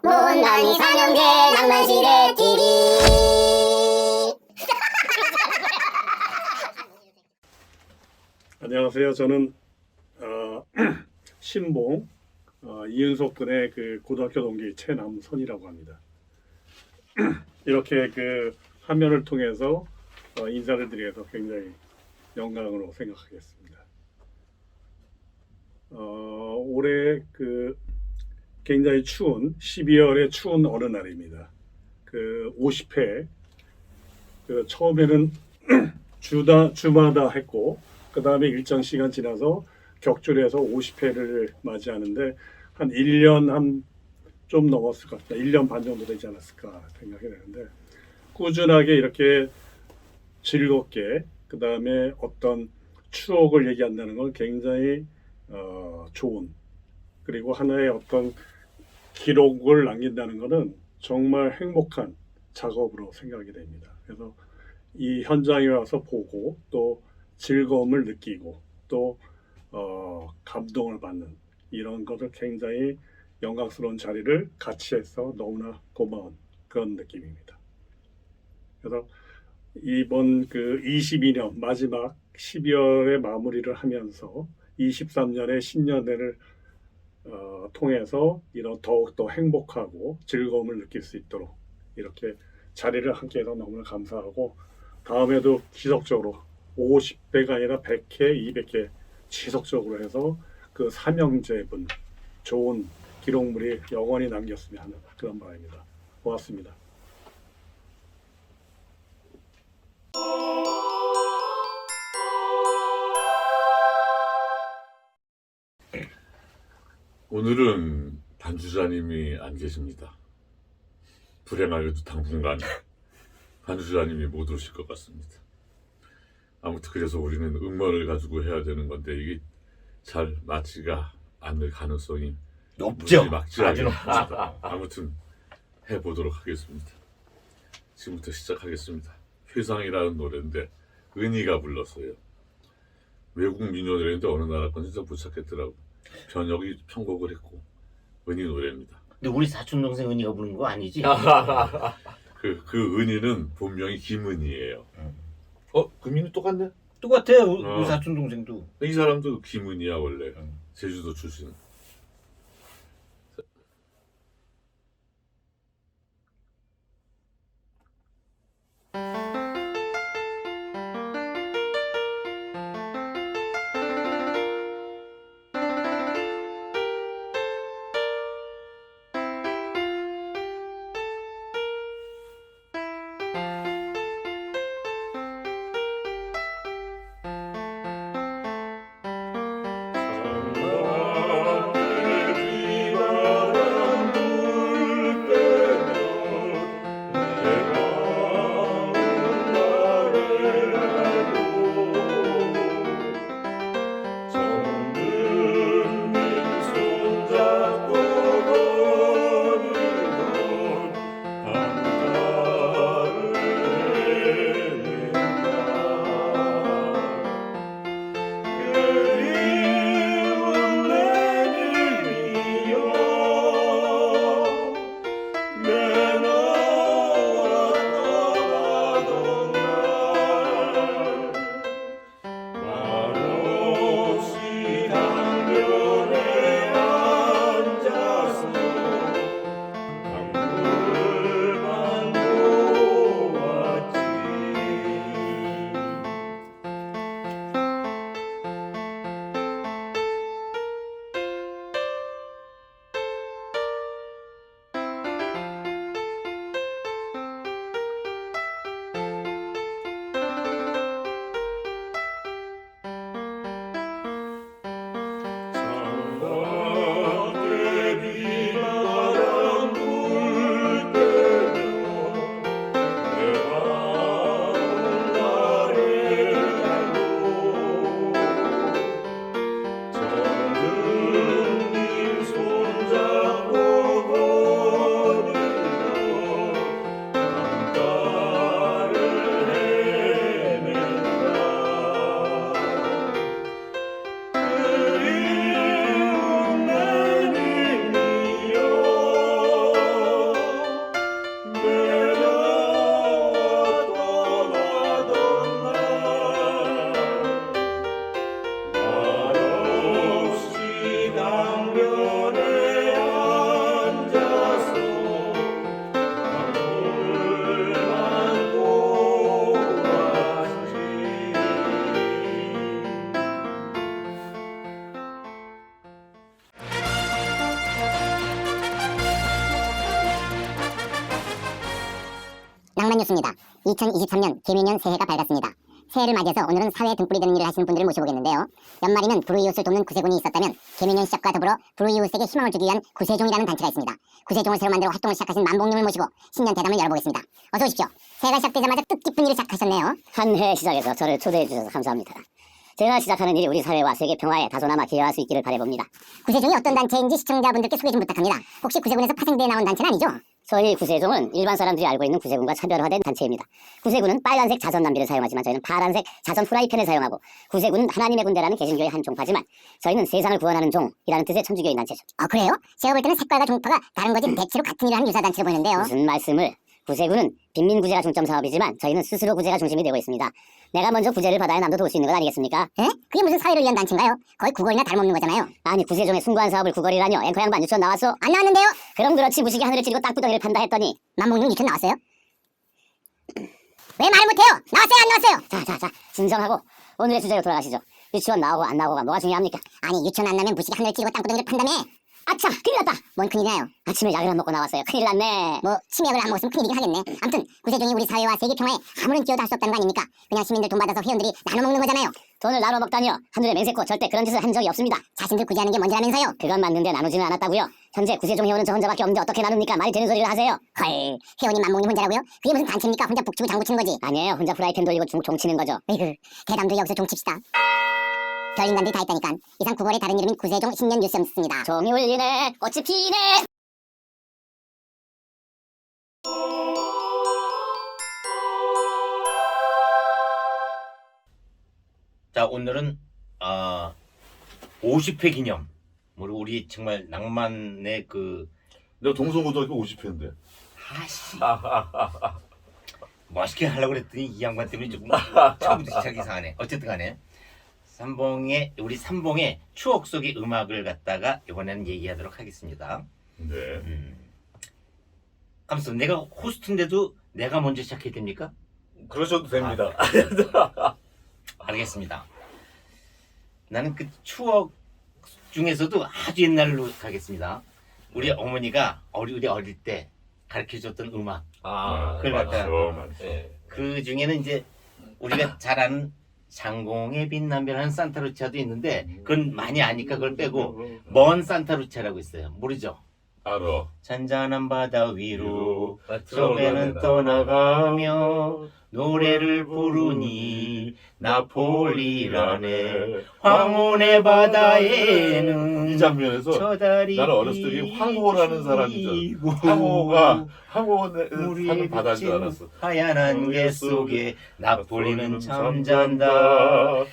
못난이 삼형제 낭만시대 TV. 안녕하세요. 저는 신봉 이윤석 군의 그 고등학교 동기 최남선이라고 합니다. 이렇게 그 화면을 통해서 인사를 드려서 굉장히 영광으로 생각하겠습니다. 올해 그 굉장히 추운 12월의 추운 어느 날입니다. 그 50회 그 처음에는 주마다 했고 그 다음에 일정 시간 지나서 격주해서 50회를 맞이하는데 한 1년 한 좀 넘었을 것 같다. 1년 반 정도 되지 않았을까 생각이 되는데 꾸준하게 이렇게 즐겁게 그 다음에 어떤 추억을 얘기한다는 건 굉장히 좋은, 그리고 하나의 어떤 기록을 남긴다는 것은 정말 행복한 작업으로 생각이 됩니다. 그래서 이 현장에 와서 보고 또 즐거움을 느끼고 또 감동을 받는 이런 것을 굉장히 영광스러운 자리를 같이 해서 너무나 고마운 그런 느낌입니다. 그래서 이번 그 22년 마지막 12월에 마무리를 하면서 23년의 신년회를 통해서 이런 더욱더 행복하고 즐거움을 느낄 수 있도록 이렇게 자리를 함께해서 너무나 감사하고, 다음에도 지속적으로 50회가 아니라 100회, 200회 지속적으로 해서 그 삼형제분 좋은 기록물이 영원히 남겼으면 하는 그런 바람입니다. 고맙습니다. 오늘은 반주자님이 안 계십니다. 불행하게도 당분간 반주자님이 못 오실 것 같습니다. 아무튼 그래서 우리는 음원을 가지고 해야 되는 건데 이게 잘 맞지가 않을 가능성이 높죠. 막지하게 아주 있습니다. 아무튼 해보도록 하겠습니다. 지금부터 시작하겠습니다. 회상이라는 노래인데 은희가 불렀어요. 외국 민요 노래인데 어느 나라 건지 좀 못 찾겠더라고. 변혁이 편곡을 했고 은희 노래입니다. 근데 우리 사촌 동생 은희가 부르는 거 아니지? 그 은희는 본명이 김은희예요. 금민이 똑같네? 똑같아. 우리 사촌 동생도. 이 사람도 김은희야 원래. 제주도 출신. 중요한 뉴스입니다. 2023년 개묘년 새해가 밝았습니다. 새해를 맞이해서 오늘은 사회에 등불이 되는 일을 하시는 분들을 모셔보겠는데요. 연말이면 불우이웃을 돕는 구세군이 있었다면 개묘년 시작과 더불어 불우이웃에게 희망을 주기 위한 구세종이라는 단체가 있습니다. 구세종을 새로 만들어 활동을 시작하신 만복님을 모시고 신년 대담을 열어보겠습니다. 어서 오십시오. 새해가 시작되자마자 뜻깊은 일을 시작하셨네요. 한 해 시작에서 저를 초대해 주셔서 감사합니다. 제가 시작하는 일이 우리 사회와 세계 평화에 다소나마 기여할 수 있기를 바라봅니다. 구세종이 어떤 단체인지 시청자분들께 소개 좀 부탁합니다. 혹시 구세군에서 파생돼 나온 단체는 아니죠? 저희 구세종은 일반 사람들이 알고 있는 구세군과 차별화된 단체입니다. 구세군은 빨간색 자선 남비를 사용하지만 저희는 파란색 자선 후라이팬을 사용하고, 구세군은 하나님의 군대라는 개신교의 한 종파지만 저희는 세상을 구원하는 종이라는 뜻의 천주교인 단체죠. 그래요? 제가 볼 때는 색깔과 종파가 다른 거지 대체로 같은 일을 하는 유사 단체로 보이는데요. 무슨 말씀을. 구세군은 빈민구제가 중점 사업이지만 저희는 스스로 구제가 중심이 되고 있습니다. 내가 먼저 구제를 받아야 남도 도울 수 있는 것 아니겠습니까? 에? 그게 무슨 사회를 위한 단체인가요? 거의 구걸이나 다름없는 거잖아요. 아니, 구세종의 숭고한 사업을 구걸이라뇨. 앵커 양반 유치원 나왔어? 안 나왔는데요? 그럼 그렇지, 무식이 하늘을 찌르고 땅구덩이를 판다 했더니. 만복님 유치원 나왔어요? 왜 말을 못해요? 나왔어요 안 나왔어요? 자, 진정하고 오늘의 주제로 돌아가시죠. 유치원 나오고 안 나오고가 뭐가 중요합니까? 아니 유치원 안 나면 무식이 하늘을 찌르고 땅구덩이를 판다며? 아차, 큰일 났다. 뭔 큰일이나요? 아침에 약을 안 먹고 나왔어요. 큰일 났네. 뭐 치매약을 안 먹었으면 큰일이긴 하겠네. 아무튼 구세종이 우리 사회와 세계 평화에 아무런 기여도 할 수 없다는 거 아닙니까? 그냥 시민들 돈 받아서 회원들이 나눠 먹는 거잖아요. 돈을 나눠 먹다니요. 하늘의 맹세코 절대 그런 짓을 한 적이 없습니다. 자신들 구제하는 게 뭔지라면서요? 그건 맞는데 나누지는 않았다고요. 현재 구세종 회원은 저 혼자밖에 없는데 어떻게 나눕니까? 말이 되는 소리를 하세요. 헐, 회원이 만복님 혼자라고요? 그게 무슨 단체입니까? 혼자 북치고 장구 치는 거지. 아니에요. 혼자 프라이팬 돌리고 종 치는 거죠. 에이그, 대담도 여기서 종칩시다. 별 인간들이 다 있다니깐. 이상 구걸의 다른 이름인 구세종 신년 뉴스였습니다. 종이 울리네. 꽃이 피네. 자, 오늘은 50회 기념. 우리 정말 낭만의 내가 동서고등학교 50회인데. 아씨 멋있게 하려고 그랬더니 이 양반 때문에 조금 처음부터 시작이 이상하네. 어쨌든 간에 우리 삼봉의 추억 속의 음악을 갖다가 이번에는 얘기하도록 하겠습니다. 네. 감사합니다. 내가 호스트인데도 내가 먼저 시작해야 됩니까? 그러셔도 됩니다. 알겠습니다. 나는 그 추억 중에서도 아주 옛날로 가겠습니다. 우리 어머니가 우리 어릴 때 가르쳐줬던 음악. 그걸 갖다가 맞죠. 그 중에는 이제 우리가 잘 아는 장공의 빛나면하는 산타루치아도 있는데 그건 많이 아니까 그걸 빼고 먼 산타루치아라고 있어요. 모르죠? 알아. 잔잔한 바다 위로 섬에는 떠나가며 노래를 부르니 나폴리라네 황혼의 바다에는 이 장면에서 저달이 나는 어렸을 때 이게 황호라는 사람이죠. 황호가 황호에 사는 바다인 줄 알았어. 하얀 안개 속에 나폴리는 잠잔다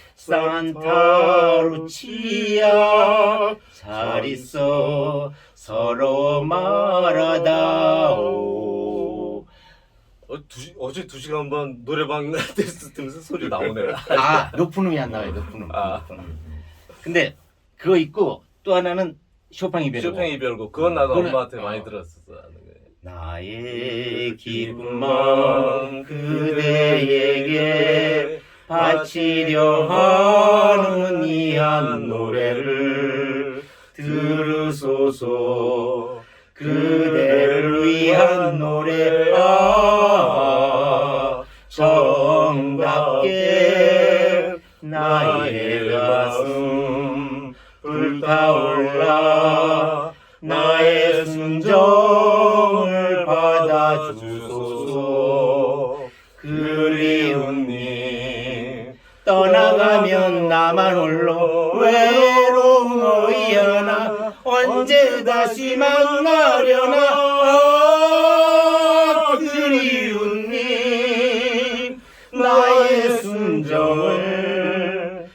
산타루치아 잘 있어 서로 말하다오. 어제 2시간 반 노래방 테스트 뜨면서 소리 나오네. 높은 음이 안 나와요. 높은 음. 근데 그거 있고 또 하나는 쇼팽 이별곡. 쇼팽 이별곡. 그건 나도 그거는- 엄마한테 많이 들었었어. 나의 기쁜 마음 그대에게 바치려 하는 이 한 노래를 들으소서. 그대를 위한 노래야 정답게 나의 가슴 불타올라 나의 순정을 받아주소서. 그리운 님 떠나가면 나만 홀로 외로움이 하나 언제 다시 만나려나. 그리운 님 나의 순정을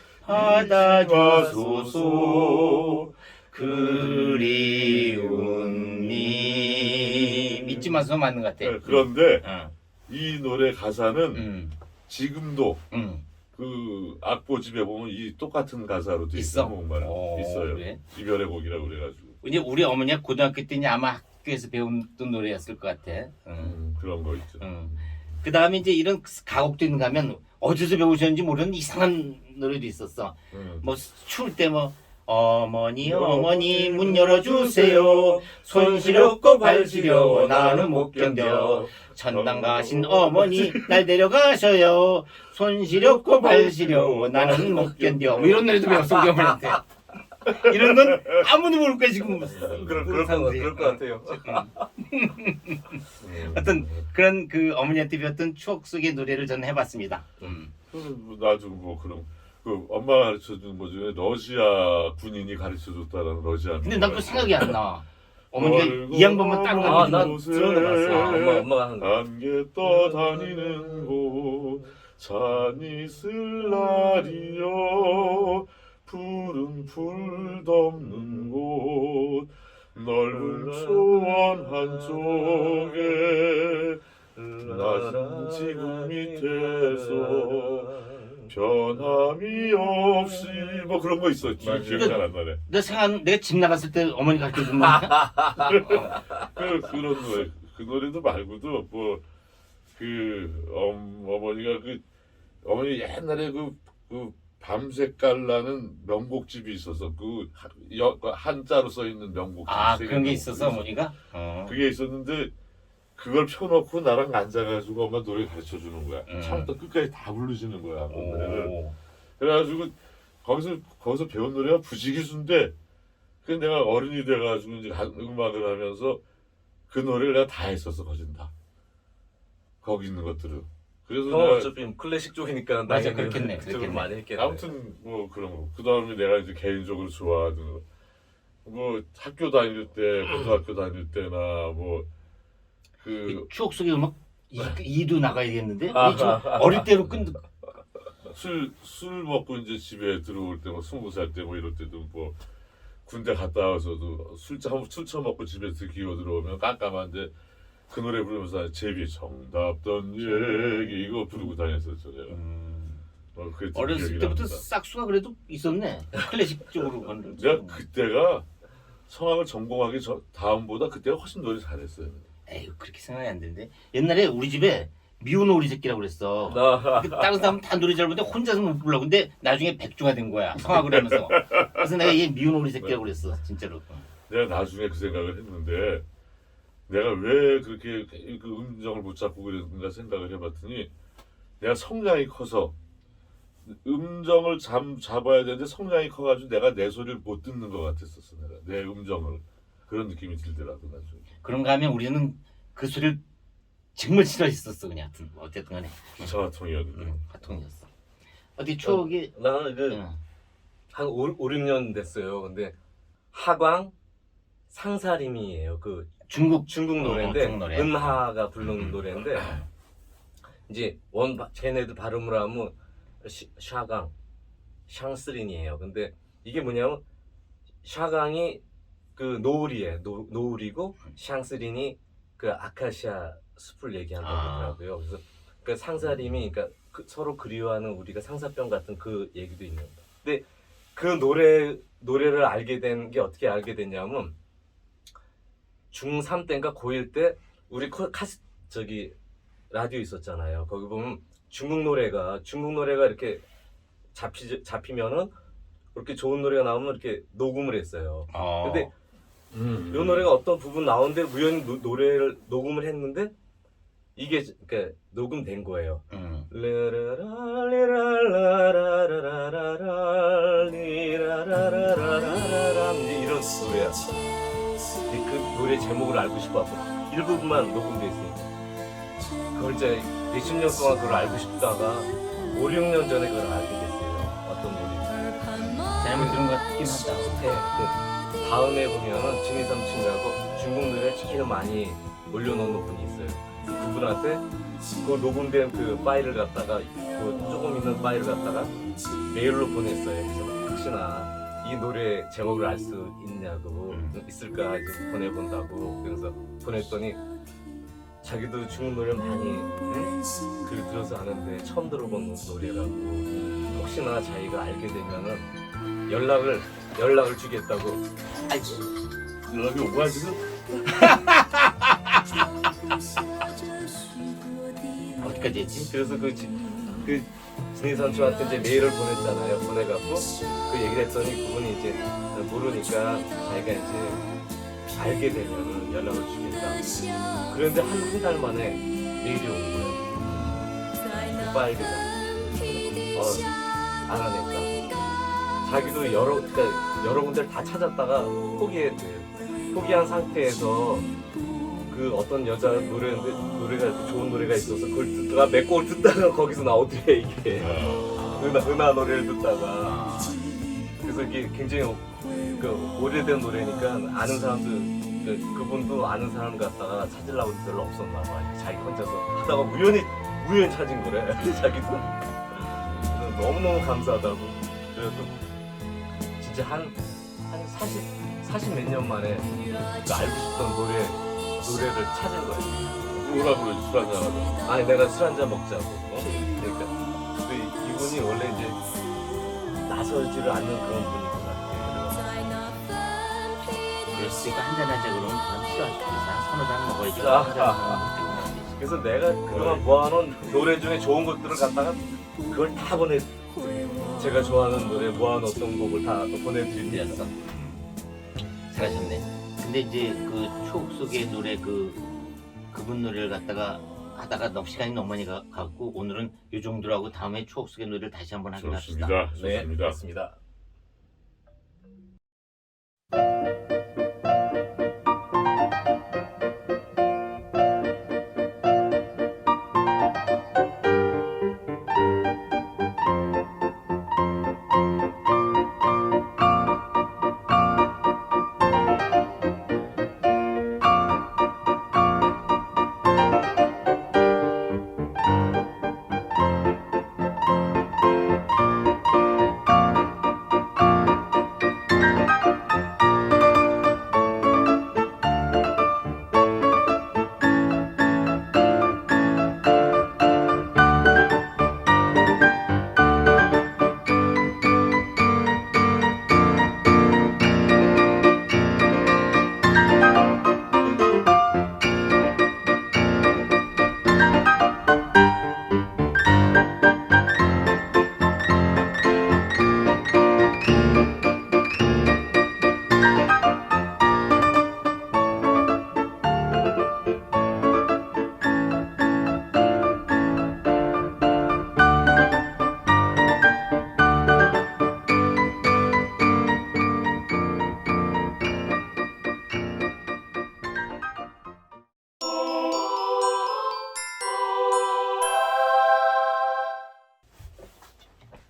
받아주소서. 그리운 님 잊지 마서 맞는 것 같아. 그런데 어. 이 노래 가사는 지금도 응. 그 악보집에 보면 이 똑같은 가사로 돼 있어? 있어. 한국말은 있어요. 그래? 이별의 곡이라고 그래가지고. 이제 우리 어머니가 고등학교 때 이제 아마 학교에서 배웠던 노래였을 것 같아. 그런 거 있죠. 그 다음에 이제 이런 가곡도 있는가 하면 어디서 배우셨는지 모르는 이상한 노래도 있었어. 뭐 추울 때 뭐 어머니 어머니 문 열어주세요. 손 시렵고 발 시려워 나는 못 견뎌. 천당 가신 어머니 날 데려가셔요. 손 시렵고 발 시려워 나는 못 견뎌. 뭐 이런 노래도 배웠어 우리 어머니한테. 이런 건 아무도 모를 거야 지금. 그럴 것 같아요. 어떤 그런 그 어머니한테 배웠던 추억 속의 노래를 저는 해봤습니다. 나도 뭐 그런 그 엄마가 가르쳐준 거 중에 러시아 군인이 가르쳐줬다라는 러시아. 근데 난 또 생각이 안 나. 어머니가 멀고 이 양반만 딱 아, 난 곳에 들어봤어. 엄마가 한 거. 안개 떠다니는 곳 잔이슬 날이여 푸른 풀 덮는 곳 넓은 초원 한쪽에 낮은 지구 밑에서 변함이 없이 뭐 그런 거 있어. 기억이 잘 안 나네. 내가 집 나갔을 때 어머니가 가르쳐준 거니까. 그런 노래, 그 노래도 말고도 뭐 그 어머니가 어머니 옛날에 그 밤색깔나는 명곡집이 있어서 그 한자로 써 있는 명곡집. 아 그런 게 있어서 어머니가. 그게 있었는데 그걸 펴놓고 나랑 앉아가지고 엄마 노래 가르쳐 주는 거야. 처음부터 끝까지 다 부르시는 거야. 그 노래를. 오. 그래가지고 거기서 배운 노래가 부지기수인데 그 내가 어른이 돼가지고 이제 음악을 하면서 그 노래를 내가 다 했었어. 거진 다. 거기 있는 것들은. 그래서 형 내가 어차피 클래식 쪽이니까 맞아, 당연히 그렇겠네, 그쪽으로 그렇겠네. 많이 했겠네. 아무튼 뭐 그런 거. 그 다음에 내가 이제 개인적으로 좋아하는 거. 뭐 학교 다닐 때, 고등학교 다닐 때나 뭐 그 추억 속의 음악 이도 나가야겠는데. 아, 우리 좀 어릴 때로 술 먹고 이제 집에 들어올 때 뭐 20살 때 뭐 이럴 때도 뭐 군대 갔다 와서도 술 처먹고 집에 기어 들어오면 깜깜한데 그 노래 부르면서 제비 정답던 얘기 이거 부르고 다녔었죠 내가. 그게 좀 어렸을 기억이 때부터 납니다. 싹수가 그래도 있었네. 클래식 쪽으로 가는. 내가 그때가 성악을 전공하기 다음보다 그때가 훨씬 노래 잘했어요. 에이 그렇게 생각이 안 되는데 옛날에 우리 집에 미운 오리 새끼라고 그랬어. 다른 사람은 다 노래 잘 부르는데 혼자서는 못 불러. 근데 나중에 백조가 된 거야 성악을 하면서. 그래서 내가 얘 미운 오리 새끼라고 그랬어 진짜로. 내가 나중에 그 생각을 했는데 내가 왜 그렇게 그 음정을 못 잡고 그랬는가 생각을 해봤더니 내가 성량이 커서 음정을 잡아야 되는데 성량이 커가지고 내가 내 소리를 못 듣는 것 같았었어. 내가 내 음정을 그런 느낌이 들더라고 나중에. 그런가 하면 우리는 그 소리를 정말 싫어했었어 그냥. 어쨌든 간에 기차통이었는데. 화통이었어. 어디 추억이 나는 응. 한 5, 6년 됐어요. 근데 하광 상사림이에요. 그 중국 노래인데 중국 노래. 은하가 부르는 노래인데 이제 쟤네들 발음을 하면 샤강 샹스린이에요. 근데 이게 뭐냐면 샤강이 그 노을이고 샹스린이 그 아카시아 숲을 얘기한다고 하더라고요. 그래서 그 상사림이 그러니까 서로 그리워하는 우리가 상사병 같은 그 얘기도 있는 거예요. 근데 그 노래를 알게 된 게 어떻게 알게 됐냐면 중3 때인가 고1 때 우리 라디오 있었잖아요. 거기 보면 중국 노래가 이렇게 잡히면은 그렇게 좋은 노래가 나오면 이렇게 녹음을 했어요. 근데 이 노래가 어떤 부분 나오는데 우연히 노래를 녹음을 했는데 이게 그러니까 녹음된 거예요. 이제 이런 노래야. 그 노래 제목을 알고 싶어서 일부분만 녹음돼 있으니까 그걸 이제 몇십 년 동안 그걸 알고 싶다가 5, 6년 전에 그걸 알게 됐어요. 어떤 노래인지. 잘못 들은 것 같긴 하다. 네, 그 다음에 보면은 진희 삼촌이라고 중국 노래 특히나 많이 올려놓는 분이 있어요. 그분한테 그 녹음된 그 파일을 갖다가 그 조금 있는 파일을 갖다가 메일로 보냈어요. 그래서 혹시나 이 노래 제목을 알 수 있냐고 있을까 이제 보내본다고. 그래서 보냈더니 자기도 중국 노래 많이 그 들어서 아는데 처음 들어본 노래라고. 혹시나 자기가 알게 되면은 연락을 주겠다고. 연락이 오고 하지는 어디까지 했지? 그래서 그 진희 삼촌한테 이제 메일을 보냈잖아요. 보내갖고 그 얘기를 했더니 그분이 이제 모르니까 자기가 이제 알게 되면 연락을 주겠다. 그런데 한 달 만에 메일이 온 거예요. 그 파일이다. 안 하니까. 자기도 여러 군데를 다 찾았다가 포기했대요. 포기한 상태에서 그 어떤 여자 노래가 좋은 노래가 있어서 그걸 듣다가 몇 곡을 듣다가 거기서 나오더래 이게 은하 노래를 듣다가 그래서 이게 굉장히 그 오래된 노래니까 아는 사람들 그분도 아는 사람 갖다가 찾으려고 별로 없었나 봐. 자기 혼자서 하다가 우연히 찾은 거래. 자기도 그래서 너무너무 감사하다고. 그래서 진짜 한 40 몇 년 만에 그 알고 싶던 노래를 찾은 거예요. 뭐라 그러지? 술 한잔 하자. 아니 내가 술 한잔 먹자고. 그러니까 근데 이분이 원래 이제 나서지를 않는 그런 분인 것 같아요. 그랬으니까 한잔 하자 그러면 그럼 싫어하니까 한 서너 잔 먹어야지. 그래서 내가 그동안 모아놓은 노래 중에 좋은 것들을 갖다가 그걸 다 제가 좋아하는 노래 모아놓던 곡을 다 보내드렸어. 잘하셨네. 근데 이제 그 추억 속의 노래 그분 노래를 갖다가 하다가 시간이 너무 많이 갔고 오늘은 이 정도로 하고 다음에 추억 속의 노래를 다시 한번 하기로 합시다. 좋습니다. 네, 좋습니다. 그렇습니다.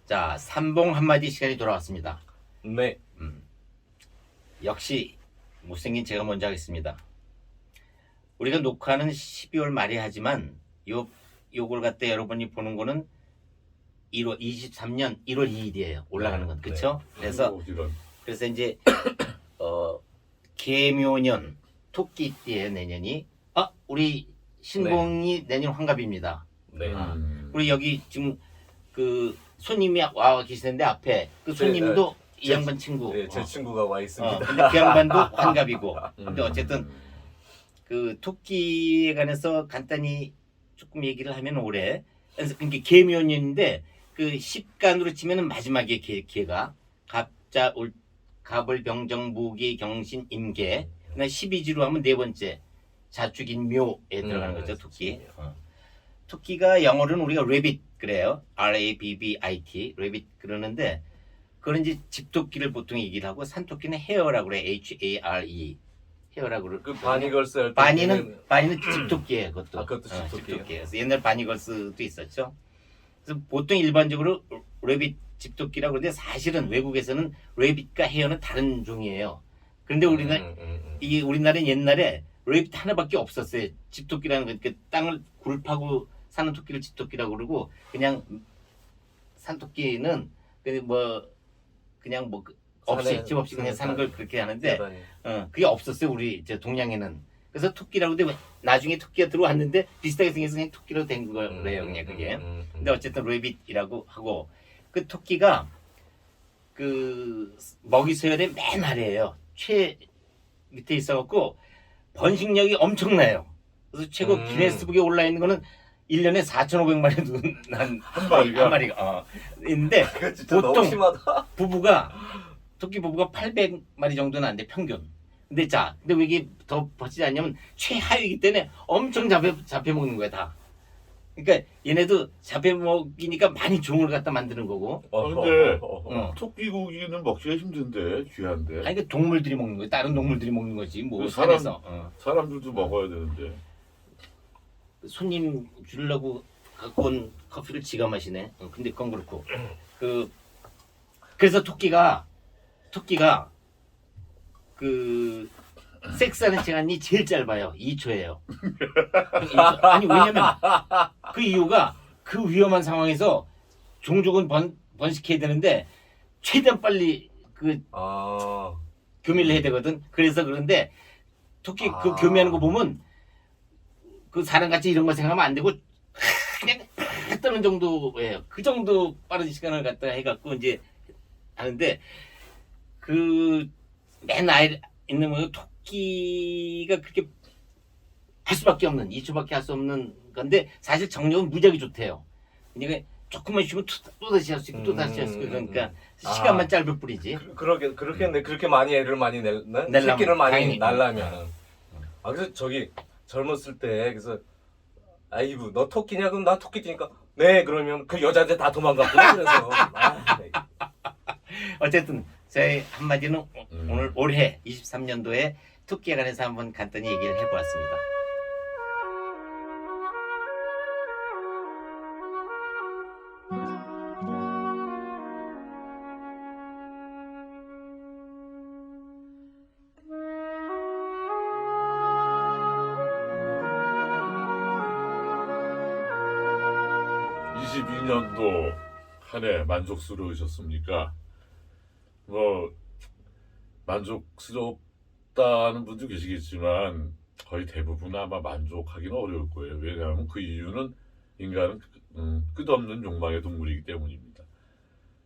자, 삼봉 한마디 시간이 돌아왔습니다. 네. 역시 못생긴 제가 먼저 하겠습니다. 우리가 녹화는 12월 말에 하지만 요걸 갖다 여러분이 보는 거는 23년 1월 2일이에요. 올라가는 건. 그렇죠? 그래서 이런. 이제 계묘년 토끼띠에 내년이 우리 신봉이 내년 환갑입니다. 네. 우리 여기 지금 그 손님이 와 계시는데 앞에 그 손님도 이 양반 친구. 네, 제 친구가 와 있습니다. 근데 그 양반도 환갑이고. 근데 어쨌든 그 토끼에 관해서 간단히 조금 얘기를 하면 올해 그래서 그게 계묘년인데 그 십간으로 치면은 마지막에 개가 갑을 병정 무기 경신 임계 그다음 12지로 하면 네 번째 자축인 묘에 들어가는 거죠. 토끼. 토끼가 영어로는 우리가 rabbit 그래요. R-A-B-B-I-T rabbit 그러는데 그건 이제 집토끼를 보통 얘기를 하고 산토끼는 헤어라고 그래. H-A-R-E 헤어라고 그래. 그 바니걸스 할 때 바니는 집토끼예요. 그것도. 그것도 집토끼예요. 그래서 옛날 바니걸스도 있었죠. 그래서 보통 일반적으로 레빗 집토끼라고 그러는데 사실은 외국에서는 레빗과 헤어는 다른 종이에요. 그런데 우리나라는 옛날에 레빗 하나밖에 없었어요. 집토끼라는 거 그러니까 땅을 굴 파고 사는 토끼를 집토끼라고 그러고 그냥 산토끼는 그냥 없이 집 없이 그냥 사는 걸 그렇게 하는데 그게 없었어요. 우리 이제 동양에는. 그래서 토끼라고 근데 나중에 토끼가 들어왔는데 비슷하게 생겨서 그냥 토끼로 된 거래요. 그냥 그게. 근데 어쨌든 레빗이라고 하고 그 토끼가 그 먹이 서열의 맨 아래에요. 최 밑에 있어갖고 번식력이 엄청나요. 그래서 최고 기네스북에 올라 있는 거는 1년에 4,500마리 난 한 마리가? 한 마리가 있는데 그거 진짜 너무 보통 심하다. 토끼 부부가 800마리 정도는 안 돼 평균. 근데 왜 이게 더 버티지 않냐면 최하위이기 때문에 엄청 잡혀 먹는 거야 다. 그러니까 얘네도 잡혀 먹이니까 많이 종을 갖다 만드는 거고. 근데 어. 토끼 고기는 먹기가 힘든데 귀한데. 아니 그 동물들이 먹는 거야. 다른 동물들이 먹는 거지. 뭐 그 사람- 산에서. 사람들도 먹어야 되는데. 손님 주려고 갖고 온 커피를 지가 마시네. 근데 그건 그렇고 그래서 토끼가 그 섹스하는 시간이 제일 짧아요. 2초예요. 아니 왜냐면 그 이유가 그 위험한 상황에서 종족은 번식해야 되는데 최대한 빨리 그 아, 교미를 해야 되거든. 그래서 그런데 토끼 그 아. 교미하는 거 보면 그 사람같이 이런 거 생각하면 안 되고 그냥 떠는 정도예요. 그 정도 빠른 시간을 갖다 해갖고 이제 하는데 그 맨 아이 있는 거 토끼가 그렇게 할 수밖에 없는 2초밖에 할 수 없는 건데 사실 정력은 무지하게 좋대요. 그러니까 조금만 쉬면 또 다시 할 수 있고 또 다시 할 수 있고 그러니까 시간만 짧을 뿐이지. 그렇겠네. 그렇게 많이 애를 많이 내려면, 새끼를 많이 당연히. 날라면. 그래서 저기 젊었을 때 그래서 아이고 너 토끼냐 그럼 나 토끼띠니까 네 그러면 그 여자한테 다 도망갔구나 그래서 네. 어쨌든 저희 한마디는 오늘 올해 23년도에 토끼에 관해서 한번 간단히 얘기를 해보았습니다. 년도 한 해 만족스러우셨습니까? 뭐 만족스럽다는 분도 계시겠지만 거의 대부분 아마 만족하기는 어려울 거예요. 왜냐하면 그 이유는 인간은 끝없는 욕망의 동물이기 때문입니다.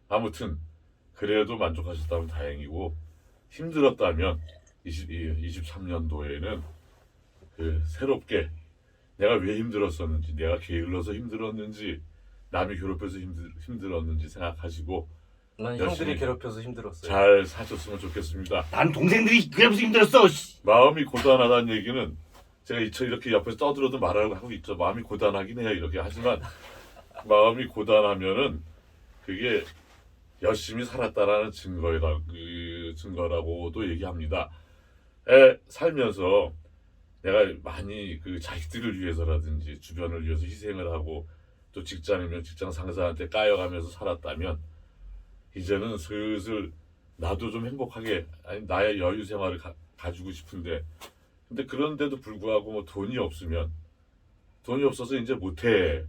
아무튼 그래도 만족하셨다면 다행이고 힘들었다면 23년도에는 새롭게 내가 왜 힘들었었는지, 내가 게을러서 힘들었는지, 남이 괴롭혀서 힘들었는지 생각하시고 난 형들이 괴롭혀서 힘들었어요. 잘 사셨으면 좋겠습니다. 난 동생들이 그래서 힘들었어. 마음이 고단하다는 얘기는 제가 이렇게 옆에서 떠들어도 말하고 하고 있죠. 마음이 고단하긴 해요. 이렇게 하지만 마음이 고단하면은 그게 열심히 살았다라는 증거라고도 얘기합니다. 살면서 내가 많이 그 자식들을 위해서라든지 주변을 위해서 희생을 하고 또 직장이면 직장 상사한테 까여가면서 살았다면 이제는 슬슬 나도 좀 행복하게 아니 나의 여유 생활을 가지고 싶은데 근데 그런데도 불구하고 뭐 돈이 없어서 이제 못해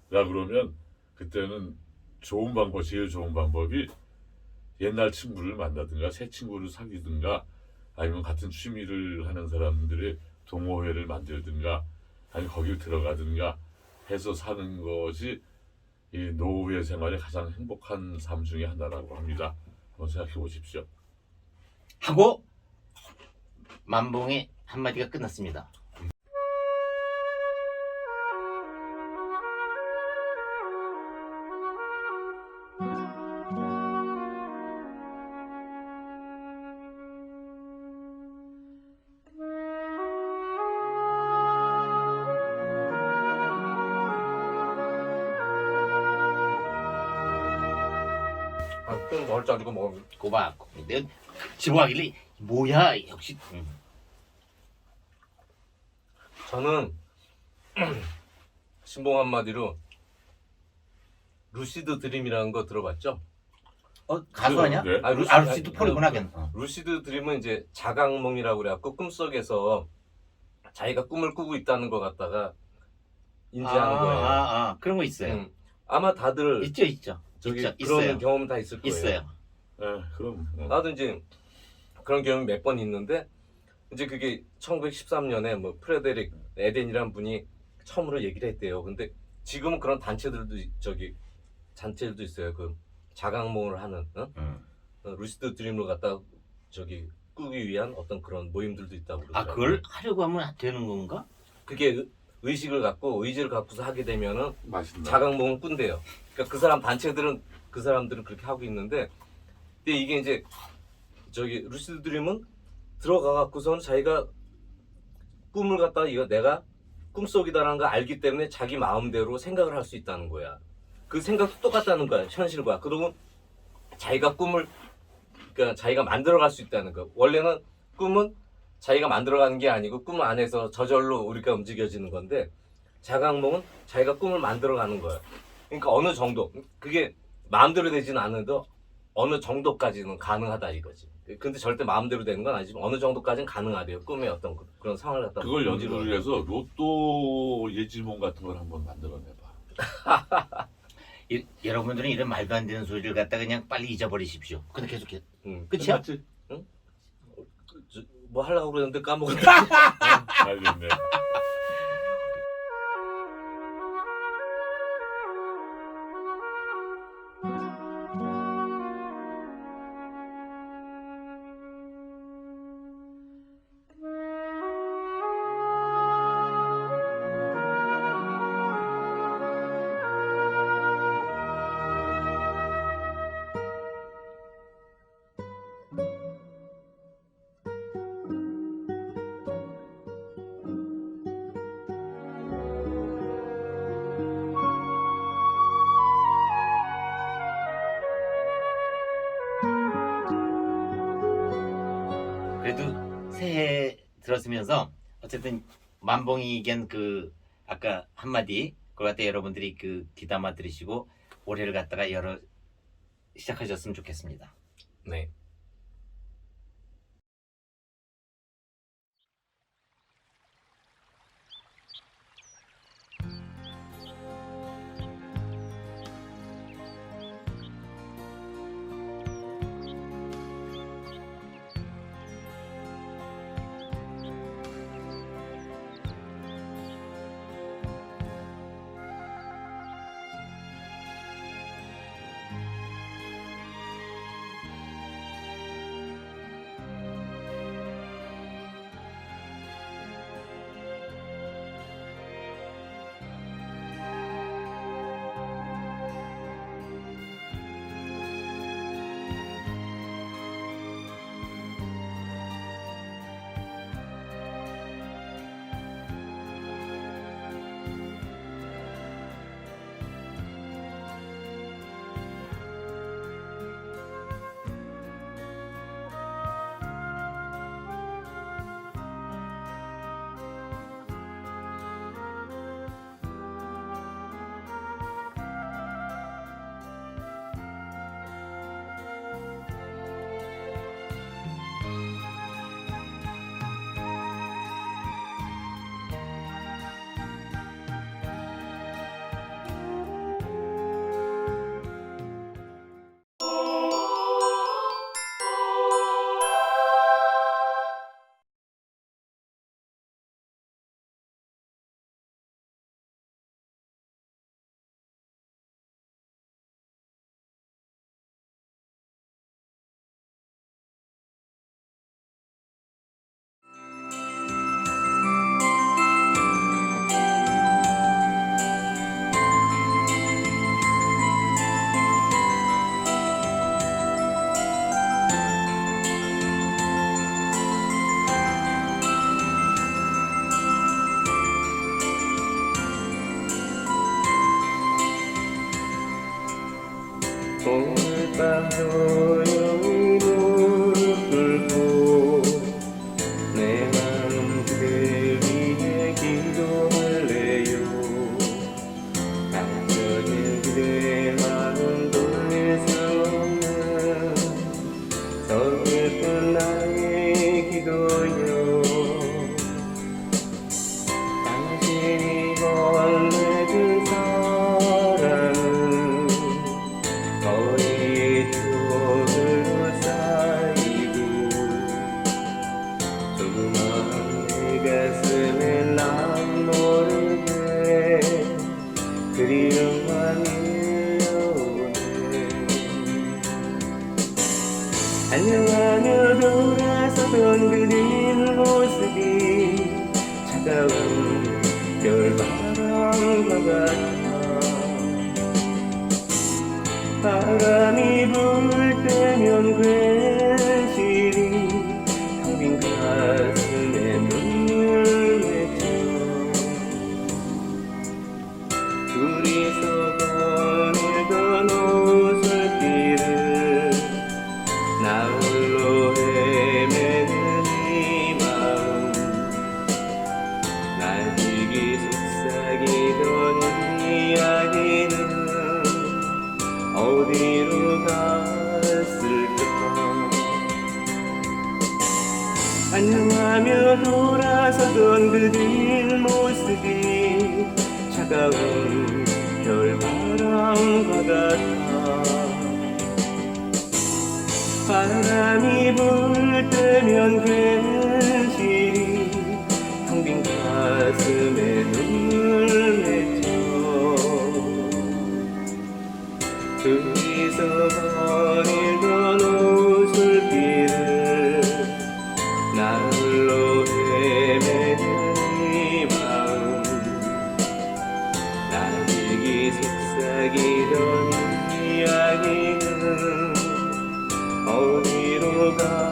라 그러면 그때는 제일 좋은 방법이 옛날 친구를 만나든가 새 친구를 사귀든가 아니면 같은 취미를 하는 사람들의 동호회를 만들든가 아니면 거길 들어가든가 해서 사는 것이 이 노후의 생활의 가장 행복한 삶 중에 하나라고 합니다. 한번 생각해 보십시오. 하고 만봉의 한마디가 끝났습니다. 좀 얼짱지고 먹으면 고박. 내가 집어가길래 뭐야 역시 저는 신봉 한마디로 루시드 드림이라는 거 들어봤죠? 가수 아니야? 네. 루시드 폴이구나 걔는. 루시드 드림은 이제 자각몽이라고 그래갖고 꿈속에서 자기가 꿈을 꾸고 있다는 것 같다가 인지하는 거예요. 그런 거 있어요. 아마 다들 있죠. 저기 있죠. 그런 있어요. 경험 다 있을 거예요. 있어요. 그럼 나도 이제 그런 경험이 몇 번 있는데 이제 그게 1913년에 뭐 프레데릭 에덴이라는 분이 처음으로 얘기를 했대요. 근데 지금은 그런 단체들도 있어요. 그 자각몽을 하는 루시드 드림을 갖다 꾸기 위한 어떤 그런 모임들도 있다고 그러더라고요. 그걸 하려고 하면 되는 건가? 그게 의식을 갖고 의지를 갖고서 하게 되면은 맛있나? 자각몽은 꾼대요. 그러니까 그 사람 단체들은 그 사람들은 그렇게 하고 있는데, 근데 이게 이제 저기 루시드 드림은 들어가 갖고서는 자기가 꿈을 갖다가 이거 내가 꿈속이다라는 걸 알기 때문에 자기 마음대로 생각을 할 수 있다는 거야. 그 생각도 똑같다는 거야, 현실과. 그리고 자기가 꿈을, 그러니까 자기가 만들어갈 수 있다는 거. 원래는 꿈은 자기가 만들어가는 게 아니고 꿈 안에서 저절로 우리가 움직여지는 건데, 자각몽은 자기가 꿈을 만들어가는 거야. 그러니까 어느 정도, 그게 마음대로 되지는 않아도 어느 정도까지는 가능하다 이거지. 근데 절대 마음대로 되는 건 아니지만 어느 정도까지는 가능하대요. 꿈의 어떤 그런 상황을 갖다 그걸 문제로 연구를 해서 로또 예지몽 같은 걸 한번 만들어내봐. 여러분들은 이런 말도 안 되는 소리를 갖다가 그냥 빨리 잊어버리십시오. 근데 계속해. 끝이야? 끝났지? 뭐 하려고 그랬는데 까먹었다. 알겠네. 그래도 새해 들었으면서 어쨌든 만봉이견 그 아까 한마디 그걸 갖다 여러분들이 그 귀담아 들으시고 올해를 갖다가 시작하셨으면 좋겠습니다. 네. 오늘 밤 조용히 무릎 꿇고 내 마음 그대 위해 기도할래요. 감춰진 그대의 마음 돌릴 수 없는 서글픈 나의 기도요. 당신이 건네준 사랑은 거의 추억으로 쌓이고 조그마한 내 가슴에 난 모르게 그리움만 밀려오네. 안녕하며 돌아서던 그대 모습이 차가운 겨울 바라보며 돌아서던 그들 모습이 차가운 겨울바람과 같아. 바람이 불 때면 괜시리 텅 빈 가슴에 눈물 맺혀 둘이서 거닐던 오솔길을 나홀로 헤매는 이 마음 나에게 속삭이던 이야기는 어디로 가